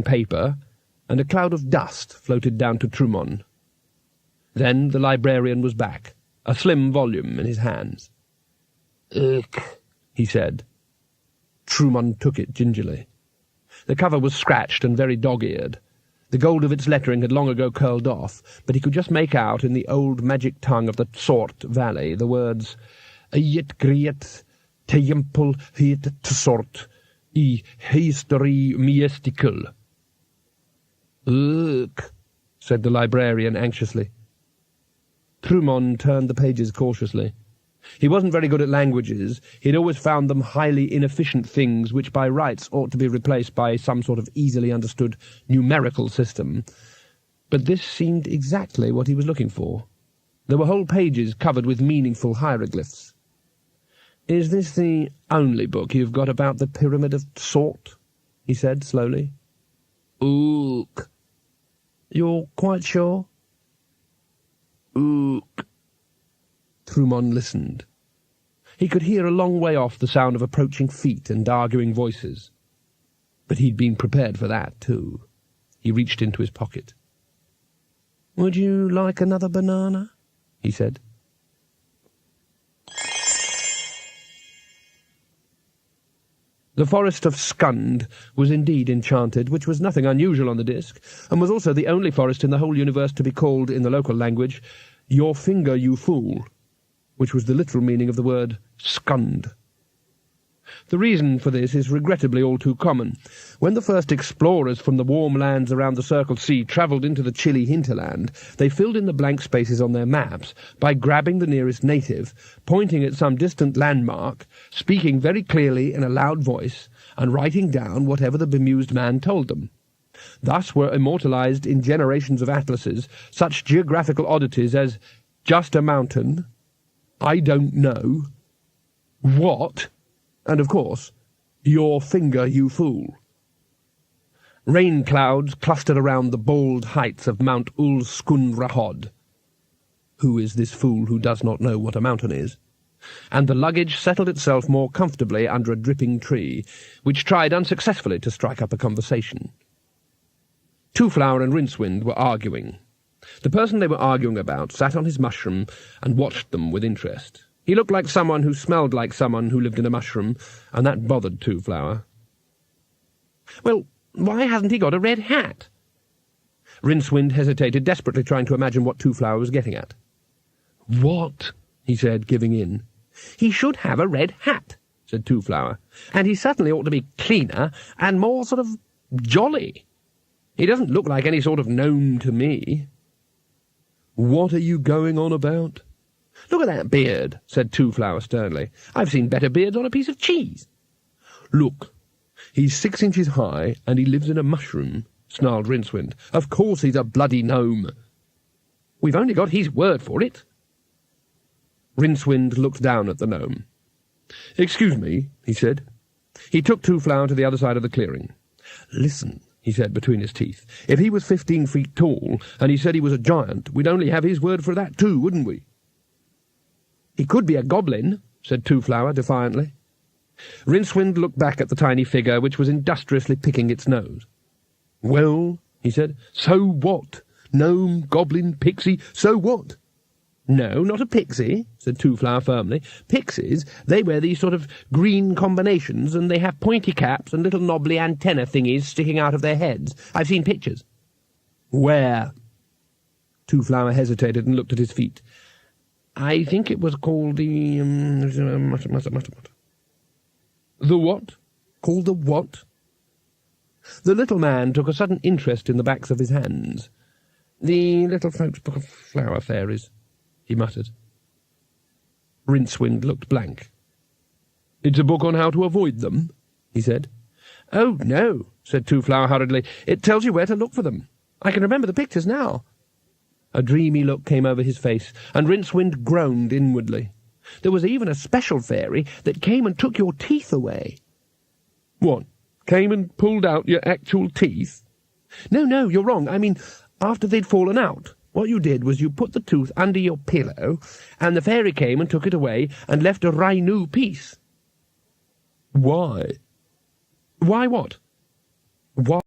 paper, and a cloud of dust floated down to Trumon. Then the librarian was back, a slim volume in his hands. "Ugh," he said. Trumon took it gingerly. The cover was scratched and very dog-eared. The gold of its lettering had long ago curled off, but he could just make out in the old magic tongue of the Tsort Valley the words "Yet griet tempel het Tsort, I history mystical." "Ugh," said the librarian anxiously. Trumon turned the pages cautiously. He wasn't very good at languages. He'd always found them highly inefficient things which by rights ought to be replaced by some sort of easily understood numerical system. But this seemed exactly what he was looking for. There were whole pages covered with meaningful hieroglyphs. "Is this the only book you've got about the Pyramid of Tsort?" he said slowly. "Ook." "You're quite sure?" "Ook." Trumon listened. He could hear a long way off the sound of approaching feet and arguing voices. But he'd been prepared for that, too. He reached into his pocket. "Would you like another banana?" he said. The forest of Skund was indeed enchanted, which was nothing unusual on the disk, and was also the only forest in the whole universe to be called, in the local language, "Your finger, you fool," which was the literal meaning of the word Skund. The reason for this is regrettably all too common. When the first explorers from the warm lands around the Circled Sea travelled into the chilly hinterland, they filled in the blank spaces on their maps by grabbing the nearest native, pointing at some distant landmark, speaking very clearly in a loud voice, and writing down whatever the bemused man told them. Thus were immortalized in generations of atlases such geographical oddities as "just a mountain," "I don't know," "what," and, of course, "your finger, you fool." Rain clouds clustered around the bald heights of Mount Ulskunrahod. Who is this fool who does not know what a mountain is? And the luggage settled itself more comfortably under a dripping tree, which tried unsuccessfully to strike up a conversation. Twoflower and Rincewind were arguing. The person they were arguing about sat on his mushroom and watched them with interest. He looked like someone who smelled like someone who lived in a mushroom, and that bothered Twoflower. "Well, why hasn't he got a red hat?" Rincewind hesitated, desperately trying to imagine what Twoflower was getting at. "What?" he said, giving in. "He should have a red hat," said Twoflower, "and he certainly ought to be cleaner and more sort of jolly. He doesn't look like any sort of gnome to me." "What are you going on about?" "Look at that beard," said Twoflower sternly. "I've seen better beards on a piece of cheese." "Look, he's 6 inches high, and he lives in a mushroom," snarled Rincewind. "Of course he's a bloody gnome." "We've only got his word for it." Rincewind looked down at the gnome. "Excuse me," he said. He took Twoflower to the other side of the clearing. "Listen," he said between his teeth. "If he was 15 feet tall, and he said he was a giant, we'd only have his word for that too, wouldn't we?" "He could be a goblin," said Twoflower defiantly. Rincewind looked back at the tiny figure, which was industriously picking its nose. "Well," he said, "so what? Gnome, goblin, pixie, so what?" "No, not a pixie," said Twoflower firmly. "Pixies, they wear these sort of green combinations, and they have pointy caps and little knobbly antenna thingies sticking out of their heads. I've seen pictures." "Where?" Twoflower hesitated and looked at his feet. "I think it was called the... The what? Called the what?" The little man took a sudden interest in the backs of his hands. "The Little Folks' Book of Flower Fairies," he muttered. Rincewind looked blank. "It's a book on how to avoid them?" he said. "Oh, no," said Twoflower hurriedly. "It tells you where to look for them. I can remember the pictures now." A dreamy look came over his face, and Rincewind groaned inwardly. "There was even a special fairy that came and took your teeth away." "What, came and pulled out your actual teeth?" No, you're wrong. I mean, after they'd fallen out. What you did was you put the tooth under your pillow, and the fairy came and took it away and left a Rainu piece." "Why?" "Why what?" "Why